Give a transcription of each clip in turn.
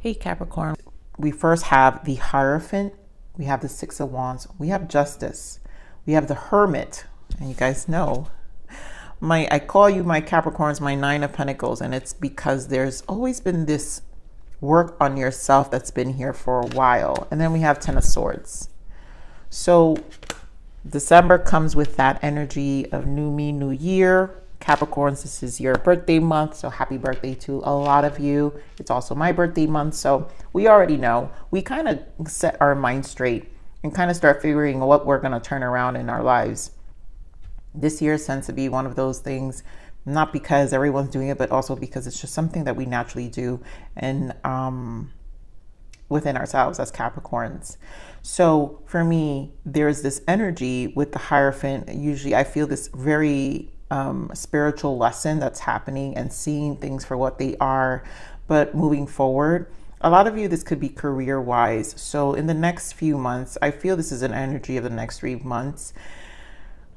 Hey Capricorn, we first have the Hierophant, we have the Six of Wands, we have Justice, we have the Hermit, and you guys know, I call you my Capricorns, my Nine of Pentacles, and it's because there's always been this work on yourself that's been here for a while. And then we have Ten of Swords. So December comes with that energy of new me, new year. Capricorns, this is your birthday month, so happy birthday to a lot of you. It's also my birthday month, so we already know. We kind of set our mind straight and kind of start figuring what we're going to turn around in our lives. This year tends to be one of those things, not because everyone's doing it, but also because it's just something that we naturally do and within ourselves as Capricorns. So for me, there's this energy with the Hierophant. Usually I feel this very spiritual lesson that's happening and seeing things for what they are, but moving forward. A lot of you, this could be career wise. So in the next few months, I feel this is an energy of the next 3 months.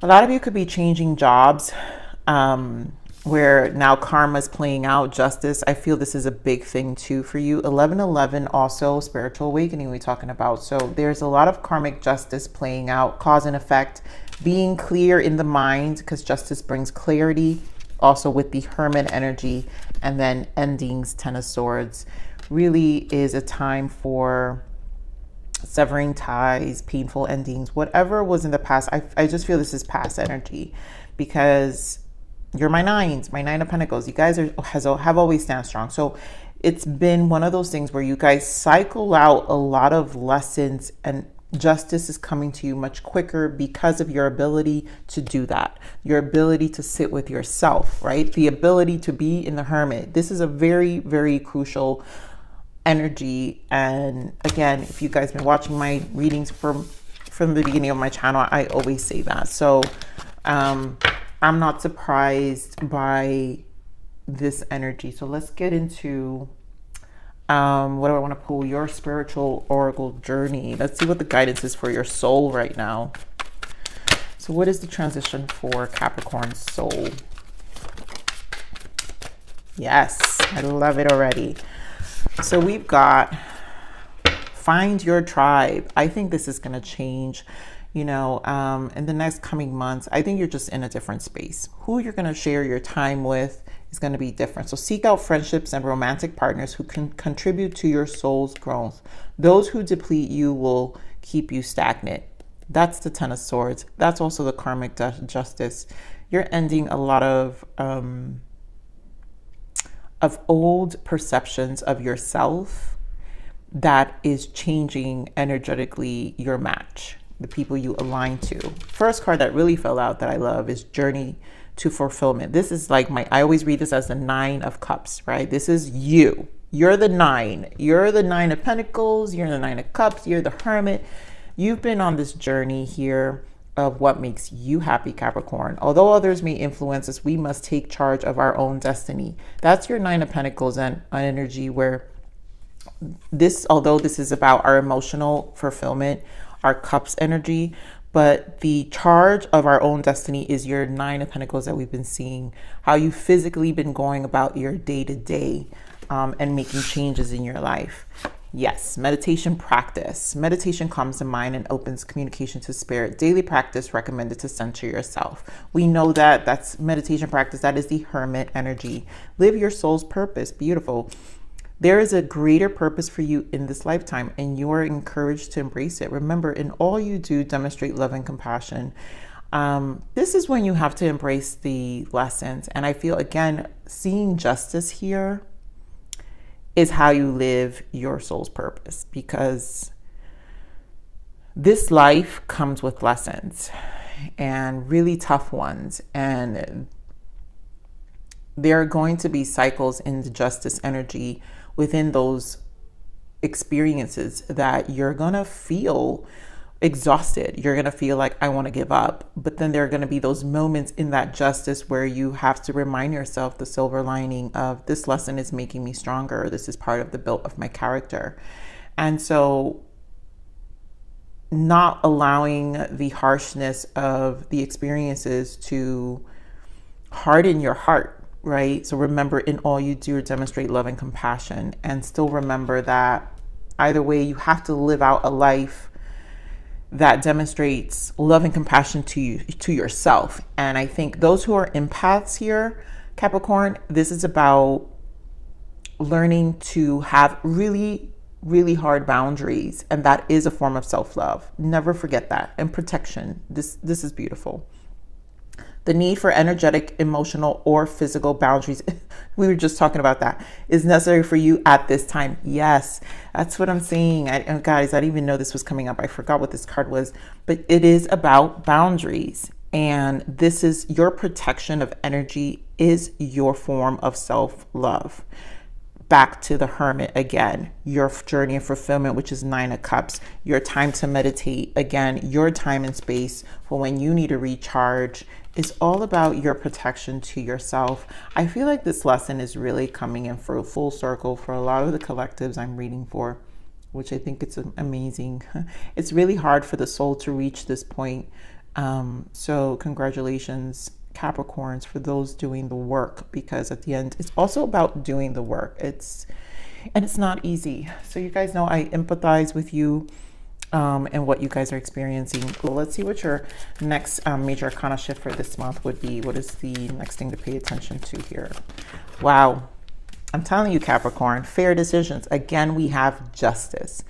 A lot of you could be changing jobs, where now karma is playing out, justice. I feel this is a big thing too for you. 1111 also spiritual awakening we're talking about. So there's a lot of karmic justice playing out, cause and effect, being clear in the mind, because justice brings clarity. Also with the Hermit energy, and then endings, Ten of Swords, really is a time for severing ties, painful endings, whatever was in the past. I just feel this is past energy, because you're my nines, my Nine of Pentacles. You guys have always stand strong. So it's been one of those things where you guys cycle out a lot of lessons, and justice is coming to you much quicker because of your ability to do that. Your ability to sit with yourself, right? The ability to be in the Hermit. This is a very, very crucial energy. And again, if you guys been watching my readings from the beginning of my channel, I always say that. So I'm not surprised by this energy. So let's get into what do I want to pull? Your spiritual oracle journey. Let's see what the guidance is for your soul right now. So what is the transition for Capricorn soul? Yes, I love it already. So we've got find your tribe. I think this is going to change, you know, in the next coming months. I think you're just in a different space. Who you're going to share your time with is going to be different. So seek out friendships and romantic partners who can contribute to your soul's growth. Those who deplete you will keep you stagnant. That's the Ten of Swords. That's also the karmic justice. You're ending a lot of old perceptions of yourself that is changing energetically your match, the people you align to. First card that really fell out that I love is Journey to Fulfillment. This is like I always read this as the Nine of Cups, right? This is you. You're the nine. You're the Nine of Pentacles. You're the Nine of Cups. You're the Hermit. You've been on this journey here of what makes you happy, Capricorn. Although others may influence us, we must take charge of our own destiny. That's your Nine of Pentacles and an energy where although this is about our emotional fulfillment, our cups energy, but the charge of our own destiny is your Nine of Pentacles that we've been seeing, how you physically been going about your day-to-day and making changes in your life. Yes, meditation practice. Meditation calms the mind and opens communication to spirit. Daily practice recommended to center yourself. We know that that's meditation practice. That is the Hermit energy. Live your soul's purpose. Beautiful. There is a greater purpose for you in this lifetime, and you are encouraged to embrace it. Remember, in all you do, demonstrate love and compassion. This is when you have to embrace the lessons. And I feel, again, seeing justice here is how you live your soul's purpose, because this life comes with lessons, and really tough ones. And there are going to be cycles in the justice energy within those experiences that you're going to feel exhausted. You're going to feel like, I want to give up. But then there are going to be those moments in that justice where you have to remind yourself the silver lining of, this lesson is making me stronger. This is part of the build of my character. And so not allowing the harshness of the experiences to harden your heart, right? So remember, in all you do, demonstrate love and compassion, and still remember that either way, you have to live out a life that demonstrates love and compassion to you, to yourself. And I think those who are empaths here, Capricorn, this is about learning to have really, really hard boundaries, and that is a form of self-love. Never forget that. And protection. This is beautiful. The need for energetic, emotional, or physical boundaries, we were just talking about that, is necessary for you at this time. Yes, that's what I'm saying. Guys, I didn't even know this was coming up. I forgot what this card was, but it is about boundaries. And this is your protection of energy, is your form of self-love. Back to the Hermit again, your journey of fulfillment, which is 9 of Cups, your time to meditate, again, your time and space for when you need to recharge, is all about your protection to yourself. I feel like this lesson is really coming in for a full circle for a lot of the collectives I'm reading for, which I think it's amazing. It's really hard for the soul to reach this point. So congratulations, Capricorns, for those doing the work, because at the end it's also about doing the work. It's not easy. So you guys know I empathize with you and what you guys are experiencing. Well, let's see what your next major arcana shift for this month would be. What is the next thing to pay attention to here? Wow, I'm telling you, Capricorn, fair decisions. Again, we have justice.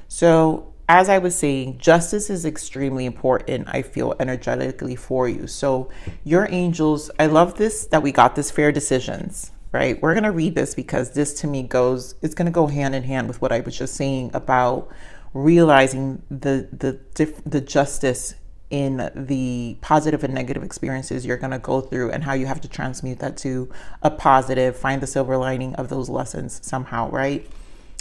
So as I was saying, justice is extremely important, I feel, energetically for you. So your angels, I love this, that we got this fair decisions, right? We're going to read this because this to me it's going to go hand in hand with what I was just saying about realizing the justice in the positive and negative experiences you're going to go through, and how you have to transmute that to a positive, find the silver lining of those lessons somehow, right?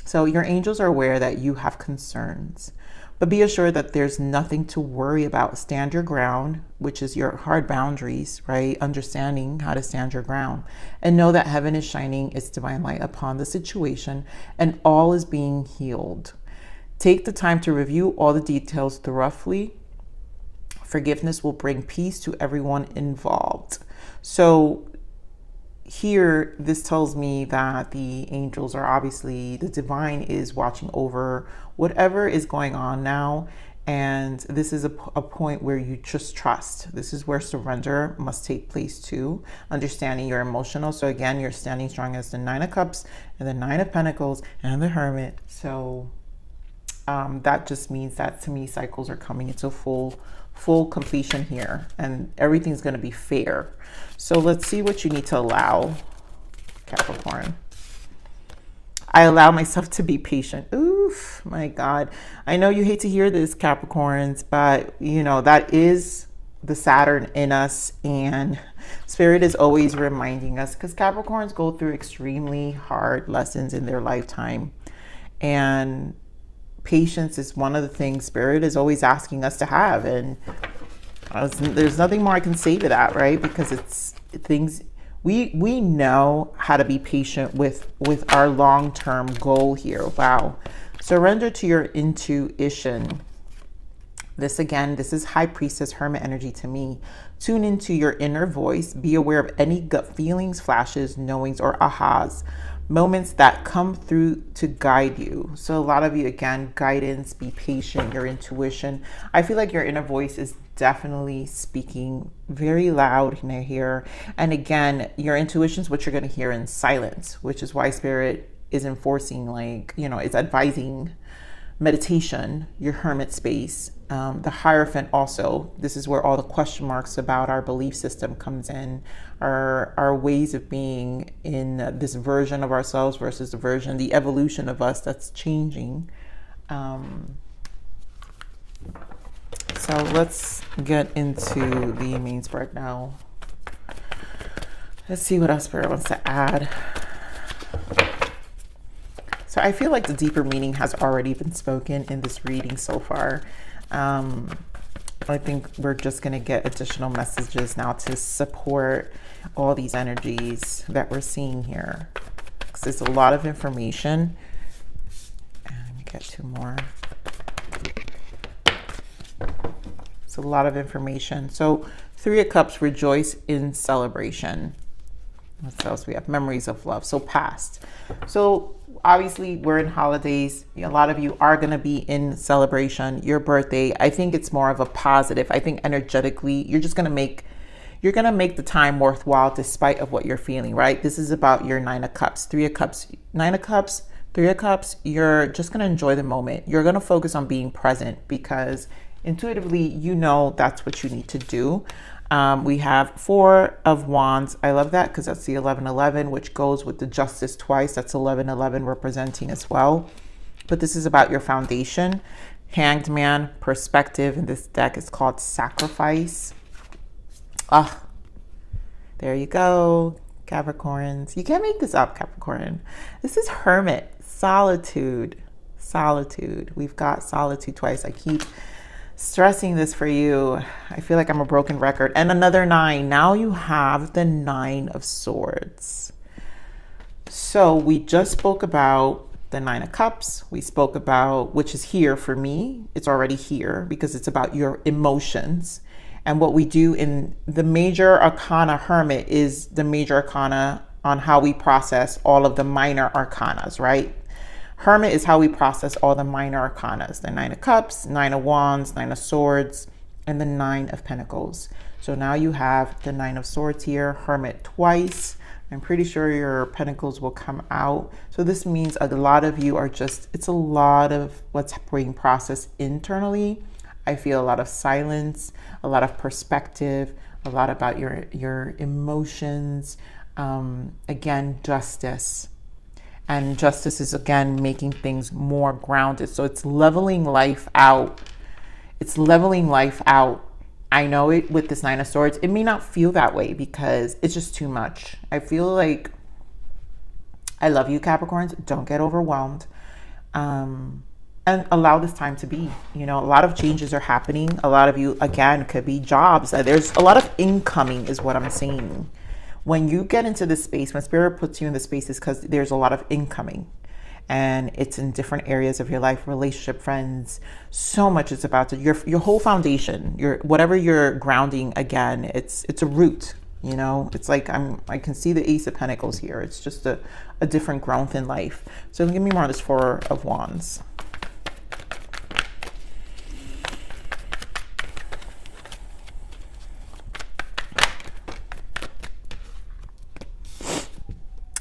So your angels are aware that you have concerns, but be assured that there's nothing to worry about. Stand your ground, which is your hard boundaries, right? Understanding how to stand your ground, and know that heaven is shining its divine light upon the situation, and all is being healed. Take the time to review all the details thoroughly. Forgiveness will bring peace to everyone involved. So here, this tells me that the angels are obviously, the divine is watching over whatever is going on now. And this is a point where you just trust. This is where surrender must take place too. Understanding you're emotional. So again, you're standing strong as the 9 of Cups and the 9 of Pentacles and the Hermit. So that just means that, to me, cycles are coming into full completion here, and everything's going to be fair. So let's see what you need to allow, Capricorn. I allow myself to be patient. Oof, my God. I know you hate to hear this, Capricorns, but you know, that is the Saturn in us, and Spirit is always reminding us, because Capricorns go through extremely hard lessons in their lifetime, and patience is one of the things Spirit is always asking us to have. And there's nothing more I can say to that, right? Because it's things we know how to be patient with our long-term goal here. Wow. Surrender to your intuition. This is High Priestess Hermit energy to me. Tune into your inner voice. Be aware of any gut feelings, flashes, knowings, or ahas. Moments that come through to guide you. So a lot of you, again, guidance, be patient, your intuition. I feel like your inner voice is definitely speaking very loud in here. And again, your intuition is what you're going to hear in silence, which is why Spirit is enforcing, like, you know, it's advising meditation, your hermit space. The Hierophant also, this is where all the question marks about our belief system comes in, our ways of being in this version of ourselves versus the evolution of us that's changing. So let's get into the main spread now. Let's see what else Spirit wants to add. So I feel like the deeper meaning has already been spoken in this reading so far. I think we're just going to get additional messages now to support all these energies that we're seeing here. Because there's a lot of information. And let me get 2 more. It's a lot of information. So 3 of Cups, rejoice in celebration. What else we have? Memories of love. So past. So obviously we're in holidays. A lot of you are going to be in celebration. Your birthday, I think it's more of a positive. I think energetically, you're going to make the time worthwhile despite of what you're feeling, right? This is about your 9 of Cups, 3 of Cups, 9 of Cups, 3 of Cups. You're just going to enjoy the moment. You're going to focus on being present because intuitively, you know that's what you need to do. We have 4 of Wands. I love that because that's the 1111, which goes with the Justice twice. That's 1111 representing as well. But this is about your foundation. Hanged Man, perspective, and this deck is called Sacrifice. Ah, there you go, Capricorns. You can't make this up, Capricorn. This is Hermit, solitude, solitude. We've got solitude twice. I keep stressing this for you. I feel like I'm a broken record. And another 9. Now you have the 9 of Swords. So we just spoke about the 9 of Cups. We spoke about, which is here for me. It's already here because it's about your emotions. And what we do in the major arcana, Hermit is the major arcana on how we process all of the minor arcanas, right? Hermit is how we process all the minor arcanas, the 9 of Cups, 9 of Wands, 9 of Swords, and the 9 of Pentacles. So now you have the 9 of Swords here, Hermit twice. I'm pretty sure your Pentacles will come out. So this means a lot of you are just, it's a lot of what's being processed internally. I feel a lot of silence, a lot of perspective, a lot about your emotions. Again, justice. And justice is, again, making things more grounded. So it's leveling life out. It's leveling life out. I know it with this 9 of Swords. It may not feel that way because it's just too much. I feel like, I love you, Capricorns. Don't get overwhelmed. And allow this time to be. You know, a lot of changes are happening. A lot of you, again, could be jobs. There's a lot of incoming is what I'm saying. When you get into this space, when Spirit puts you in the space, is because there's a lot of incoming. And it's in different areas of your life, relationship, friends. So much is about to, your whole foundation, whatever you're grounding, again, it's a root. You know, it's like I can see the Ace of Pentacles here. It's just a different growth in life. So give me more of this 4 of Wands.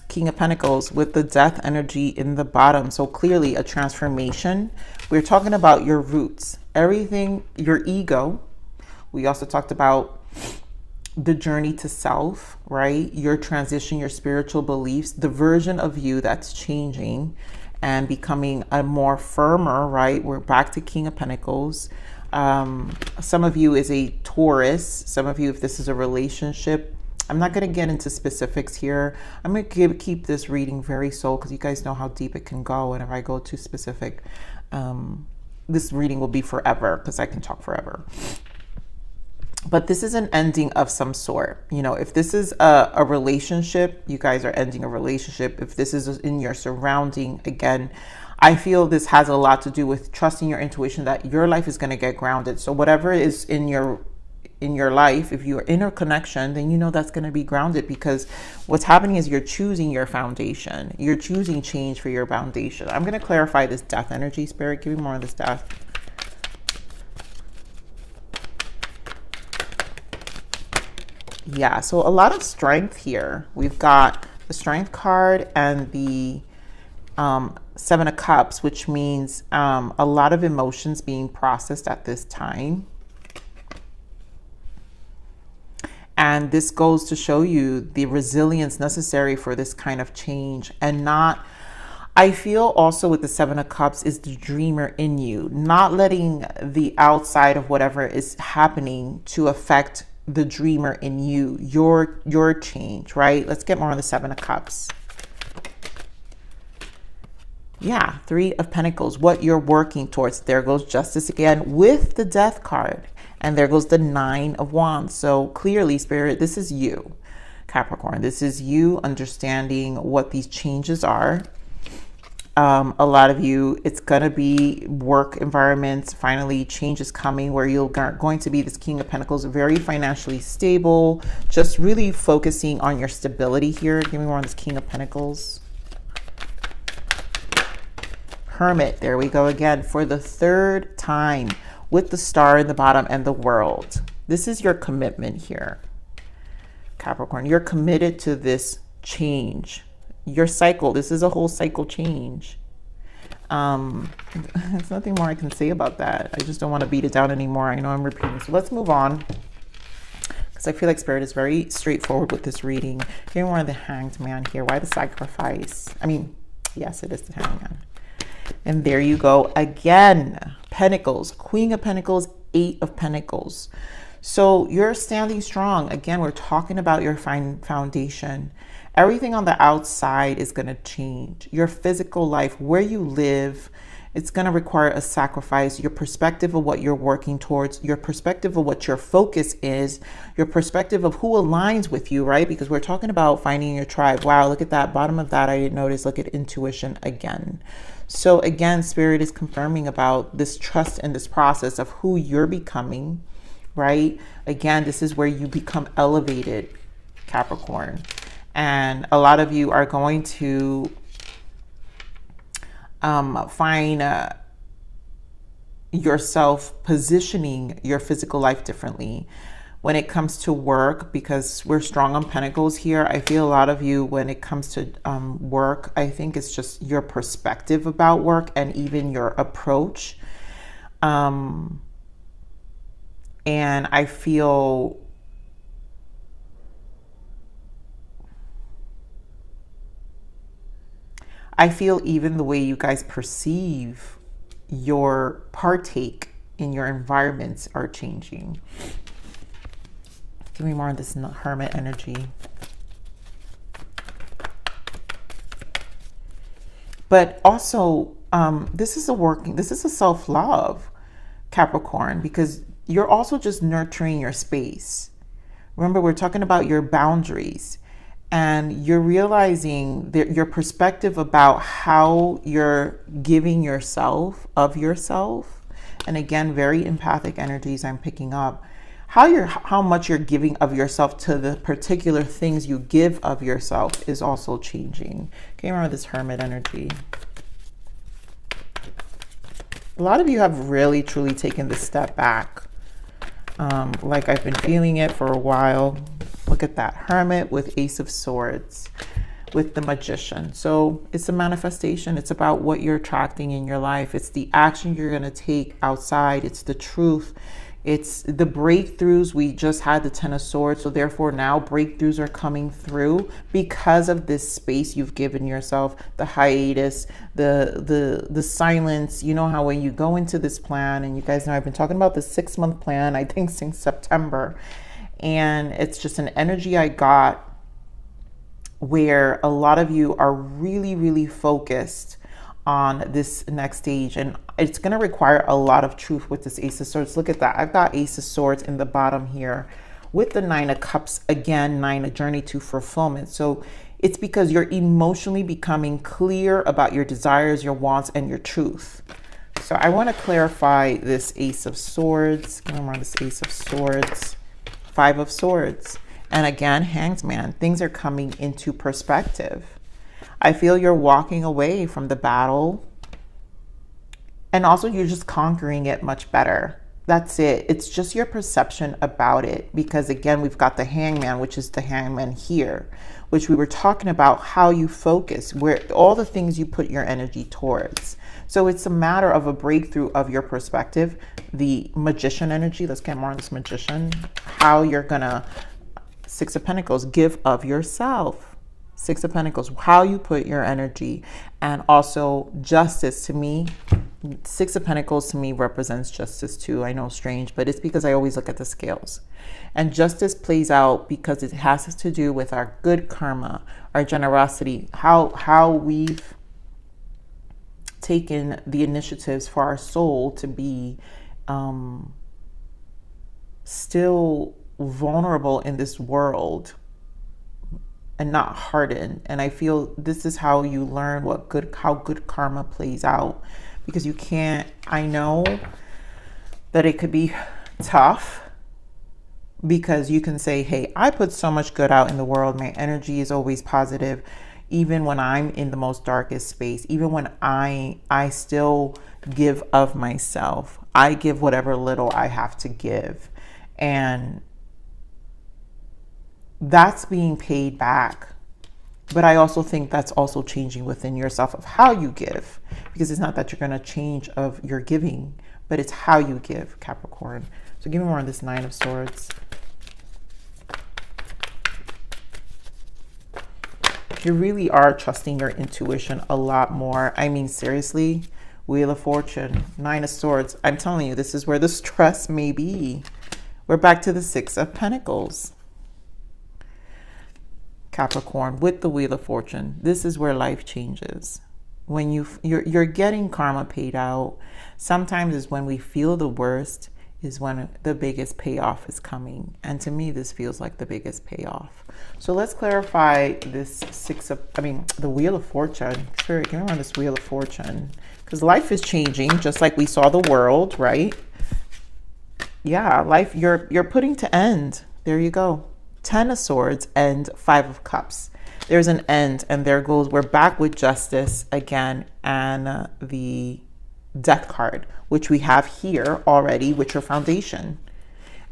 King of Pentacles with the Death energy in the bottom. So clearly a transformation. We're talking about your roots, everything, your ego. We also talked about the journey to self, right? Your transition, your spiritual beliefs, the version of you that's changing and becoming a more firmer, right? We're back to King of Pentacles. Some of you is a Taurus. Some of you, if this is a relationship, I'm not going to get into specifics here. I'm going to keep this reading very soul because you guys know how deep it can go. And if I go too specific, this reading will be forever because I can talk forever. But this is an ending of some sort. You know, if this is a relationship, you guys are ending a relationship. If this is in your surrounding, again, I feel this has a lot to do with trusting your intuition that your life is going to get grounded. So whatever is in your life, if you are in a connection, then you know that's going to be grounded because what's happening is you're choosing your foundation. You're choosing change for your foundation. I'm going to clarify this Death energy, Spirit. Give me more of this Death. Yeah, so a lot of strength here. We've got the Strength card and the 7 of Cups, which means a lot of emotions being processed at this time. And this goes to show you the resilience necessary for this kind of change. And not, I feel also with the 7 of Cups is the dreamer in you, not letting the outside of whatever is happening to affect the dreamer in you, your change, right? Let's get more on the 7 of Cups. Yeah, 3 of Pentacles, what you're working towards. There goes Justice again with the Death card. And there goes the 9 of Wands. So clearly, Spirit, this is you, Capricorn. This is you understanding what these changes are. A lot of you, it's going to be work environments. Finally, change is coming where you're going to be this King of Pentacles, very financially stable, just really focusing on your stability here. Give me more on this King of Pentacles. Hermit, there we go again for the third time with the star in the bottom and the world. This is your commitment here, Capricorn. You're committed to this change. Your cycle, this is a whole cycle change. There's nothing more I can say about that. I just don't want to beat it down anymore. I know I'm repeating. So let's move on, because I feel like Spirit is very straightforward with this reading. Here's one of the Hanged Man here. Why the sacrifice? I mean, yes, it is the Hanged Man. And there you go again. Pentacles, Queen of Pentacles, Eight of Pentacles. So you're standing strong. Again, we're talking about your foundation. Everything on the outside is going to change. Your physical life, where you live, it's going to require a sacrifice. Your perspective of what you're working towards, your perspective of what your focus is, your perspective of who aligns with you, right? Because we're talking about finding your tribe. Wow, look at that. Bottom of that, I didn't notice. Look at intuition again. So again, Spirit is confirming about this trust in this process of who you're becoming, right? Again, this is where you become elevated, Capricorn. And a lot of you are going to find yourself positioning your physical life differently when it comes to work, because we're strong on Pentacles here. I feel a lot of you, when it comes to work, I think it's just your perspective about work and even your approach. And I feel even the way you guys perceive your partake in your environments are changing. Give me more on this Hermit energy. But also, this is a self-love, Capricorn, because you're also just nurturing your space. Remember, we're talking about your boundaries. And you're realizing that your perspective about how you're giving yourself of yourself. And again, very empathic energies I'm picking up. How much you're giving of yourself to the particular things you give of yourself is also changing. Okay, remember this Hermit energy. A lot of you have really, truly taken this step back. Like I've been feeling it for a while. Look at that Hermit with Ace of Swords with the Magician. So it's a manifestation. It's about what you're attracting in your life. It's the action you're going to take outside. It's the truth. It's the breakthroughs. We just had the Ten of Swords. So therefore now breakthroughs are coming through because of this space you've given yourself, the hiatus, the silence. You know how when you go into this plan, and you guys know I've been talking about the 6-month plan, I think since September. And it's just an energy I got where a lot of you are really, really focused on this next stage. And it's going to require a lot of truth with this Ace of Swords. Look at that. I've got Ace of Swords in the bottom here with the Nine of Cups. Again, 9, a journey to fulfillment. So it's because you're emotionally becoming clear about your desires, your wants, and your truth. So I want to clarify this Ace of Swords. Give me more on this Ace of Swords. 5 of Swords. And again, Hanged Man. Things are coming into perspective. I feel you're walking away from the battle. And also you're just conquering it much better. That's it. It's just your perception about it. Because again, we've got the Hangman, which is the Hangman here, which we were talking about how you focus, where all the things you put your energy towards. So it's a matter of a breakthrough of your perspective. The Magician energy, let's get more on this Magician. How you're gonna, 6 of Pentacles, give of yourself. 6 of Pentacles, how you put your energy. And also Justice, to me, 6 of Pentacles to me represents justice too. I know, strange, but it's because I always look at the scales. And justice plays out because it has to do with our good karma, our generosity, how we've taken the initiatives for our soul to be still vulnerable in this world, and not harden. And I feel this is how you learn how good karma plays out, because you can't, I know that it could be tough, because you can say, hey, I put so much good out in the world. My energy is always positive, even when I'm in the most darkest space, even when I still give of myself. I give whatever little I have to give. And that's being paid back. But I also think that's also changing within yourself of how you give, because it's not that you're going to change of your giving, but it's how you give, Capricorn. So give me more on this Nine of Swords. You really are trusting your intuition a lot more. I mean, seriously, Wheel of Fortune, Nine of Swords. I'm telling you, this is where the stress may be. We're back to the Six of Pentacles. Capricorn, with the Wheel of Fortune, this is where life changes. When you're getting karma paid out, sometimes is when we feel the worst, is when the biggest payoff is coming. And to me, this feels like the biggest payoff. So let's clarify this the Wheel of Fortune. Sure, give me on this Wheel of Fortune, because life is changing, just like we saw the world, right? Yeah, life, you're putting to end. There you go. 10 of Swords and 5 of Cups. There's an end, and there goes, we're back with Justice again, and the Death card, which we have here already with your foundation.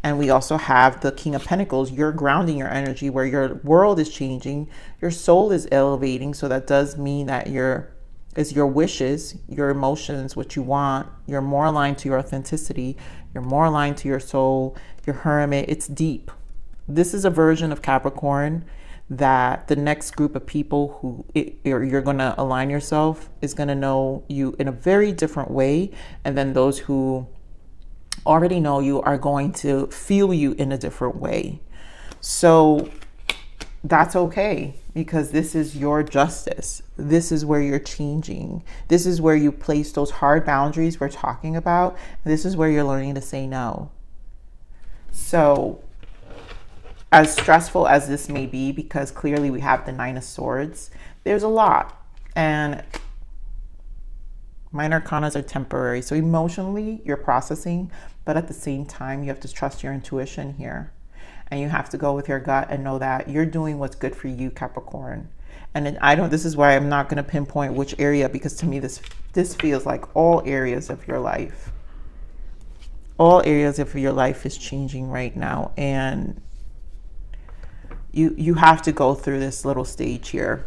And we also have the King of Pentacles. You're grounding your energy where your world is changing. Your soul is elevating. So that does mean that your wishes, your emotions, what you want, you're more aligned to your authenticity. You're more aligned to your soul, your Hermit. It's deep. This is a version of Capricorn that the next group of people who you're going to align yourself is going to know you in a very different way. And then those who already know you are going to feel you in a different way. So that's okay, because this is your justice. This is where you're changing. This is where you place those hard boundaries we're talking about. This is where you're learning to say no. So as stressful as this may be, because clearly we have the Nine of Swords, there's a lot. And minor arcanas are temporary. So emotionally, you're processing, but at the same time, you have to trust your intuition here. And you have to go with your gut and know that you're doing what's good for you, Capricorn. And then this is why I'm not going to pinpoint which area, because to me, this feels like all areas of your life. All areas of your life is changing right now. And you have to go through this little stage here.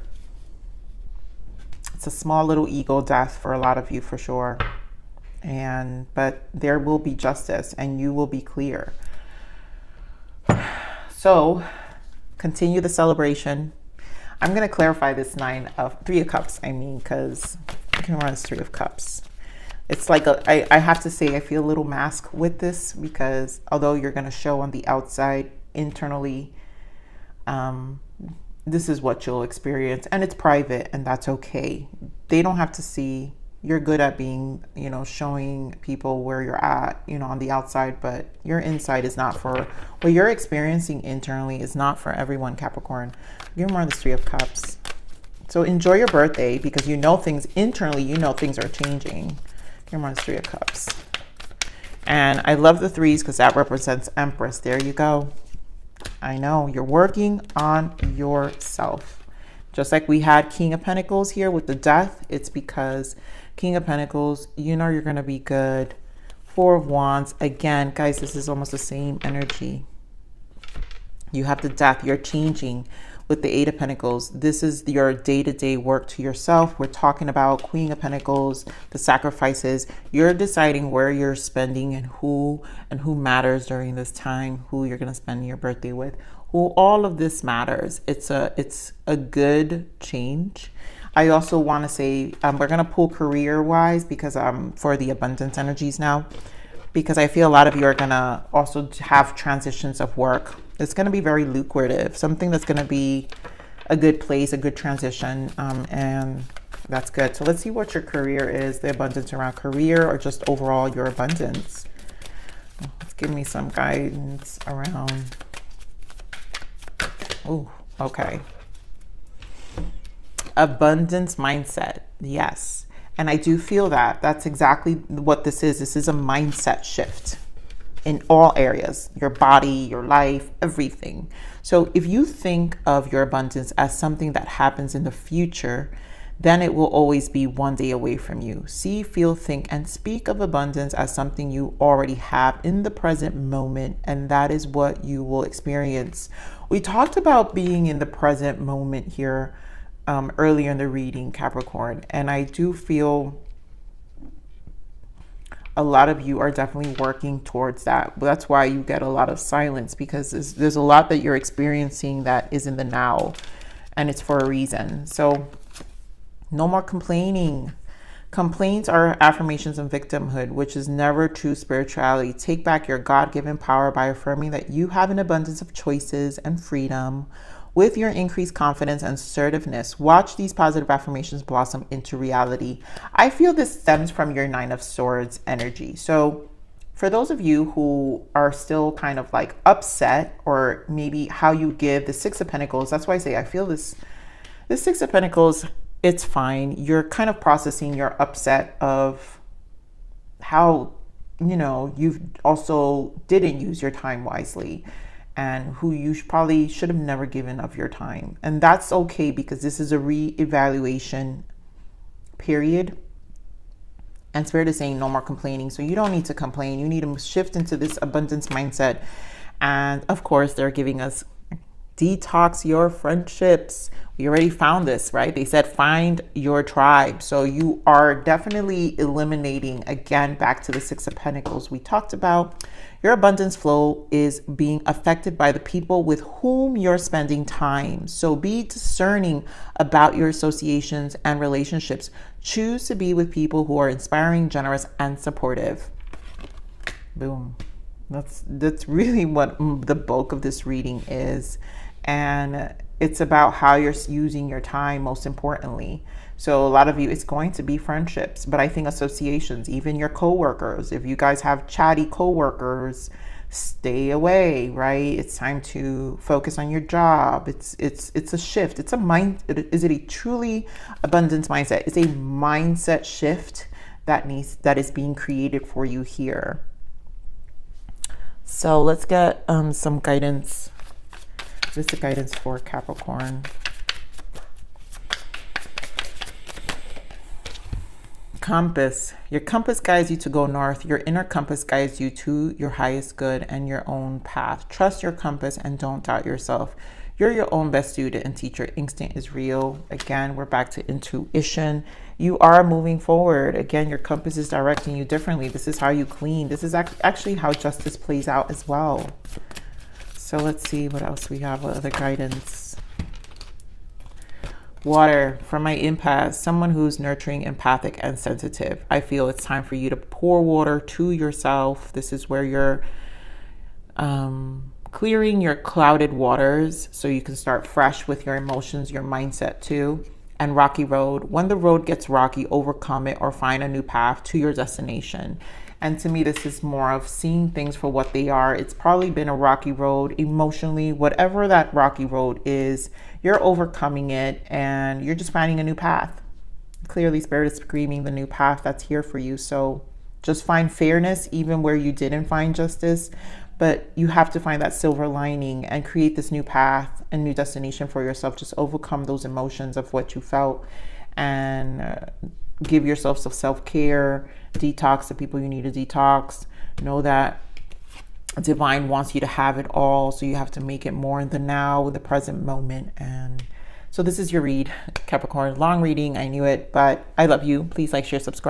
It's a small little ego death for a lot of you, for sure. But there will be justice, and you will be clear. So continue the celebration. I'm going to clarify this Three of Cups. Because I can run this Three of Cups. It's like I have to say, I feel a little mask with this, because although you're going to show on the outside, internally, this is what you'll experience, and it's private, and that's okay. They don't have to see. You're good at being, showing people where you're at, on the outside, but your inside is not for what you're experiencing internally is not for everyone, Capricorn. You're more on the Three of Cups. So enjoy your birthday, because things internally, things are changing. You're more on the Three of Cups. And I love the threes, because that represents Empress. There you go. I know you're working on yourself. Just like we had King of Pentacles here with the Death, it's because King of Pentacles, you're going to be good. Four of Wands. Again, guys, this is almost the same energy. You have the Death. You're changing with the Eight of Pentacles. This is your day-to-day work to yourself. We're talking about Queen of Pentacles, the sacrifices. You're deciding where you're spending and who matters during this time, who you're going to spend your birthday with. All of this matters. It's a good change. I also want to say we're going to pull career-wise, because for the abundance energies now, because I feel a lot of you are going to also have transitions of work. It's going to be very lucrative, something that's going to be a good place, a good transition, and that's good. So let's see what your career is, the abundance around career, or just overall your abundance. Let's give me some guidance around. Oh, okay. Abundance mindset. Yes. And I do feel that that's exactly what this is. This is a mindset shift in all areas, your body, your life, everything. So if you think of your abundance as something that happens in the future, then it will always be one day away from you. See, feel, think, and speak of abundance as something you already have in the present moment, and that is what you will experience. We talked about being in the present moment here earlier in the reading, Capricorn, and I do feel a lot of you are definitely working towards that. That's why you get a lot of silence, because there's a lot that you're experiencing that is in the now, and it's for a reason. So no more complaining. Complaints are affirmations of victimhood, which is never true spirituality. Take back your God-given power by affirming that you have an abundance of choices and freedom. With your increased confidence and assertiveness, watch these positive affirmations blossom into reality. I feel this stems from your 9 of Swords energy. So for those of you who are still kind of like upset, or maybe how you give the 6 of Pentacles, that's why I say I feel this 6 of Pentacles, it's fine. You're kind of processing your upset of how, you've also didn't use your time wisely, and who you probably should have never given of your time. And that's okay, because this is a re-evaluation period. And Spirit is saying no more complaining. So you don't need to complain. You need to shift into this abundance mindset. And of course, they're giving us detox your friendships. We already found this, right? They said find your tribe. So you are definitely eliminating, again, back to the 6 of Pentacles we talked about. Your abundance flow is being affected by the people with whom you're spending time. So be discerning about your associations and relationships. Choose to be with people who are inspiring, generous, and supportive. Boom. That's really what the bulk of this reading is. And it's about how you're using your time, most importantly. So a lot of you, it's going to be friendships, but I think associations, even your coworkers. If you guys have chatty coworkers, stay away, right? It's time to focus on your job. It's a shift. It's a mind. Is it a truly abundance mindset? It's a mindset shift that is being created for you here. So let's get some guidance. This is the guidance for Capricorn. Compass. Your compass guides you to go north. Your inner compass guides you to your highest good and your own path. Trust your compass and don't doubt yourself. You're your own best student and teacher. Instinct is real. Again, we're back to intuition. You are moving forward. Again, your compass is directing you differently. This is how you clean. This is actually how justice plays out as well. So let's see what else we have. What other guidance? Water. From my impasse, someone who's nurturing, empathic, and sensitive. I feel it's time for you to pour water to yourself. This is where you're clearing your clouded waters so you can start fresh with your emotions, your mindset too. And rocky road. When the road gets rocky, overcome it or find a new path to your destination. And to me, this is more of seeing things for what they are. It's probably been a rocky road emotionally, whatever that rocky road is, you're overcoming it and you're just finding a new path. Clearly, Spirit is screaming the new path that's here for you. So just find fairness even where you didn't find justice, but you have to find that silver lining and create this new path and new destination for yourself. Just overcome those emotions of what you felt and give yourself some self-care, detox the people you need to detox. Know that divine wants you to have it all, so you have to make it more in the now, the present moment. And so this is your read, Capricorn. Long reading, I knew it, but I love you. Please like, share, subscribe.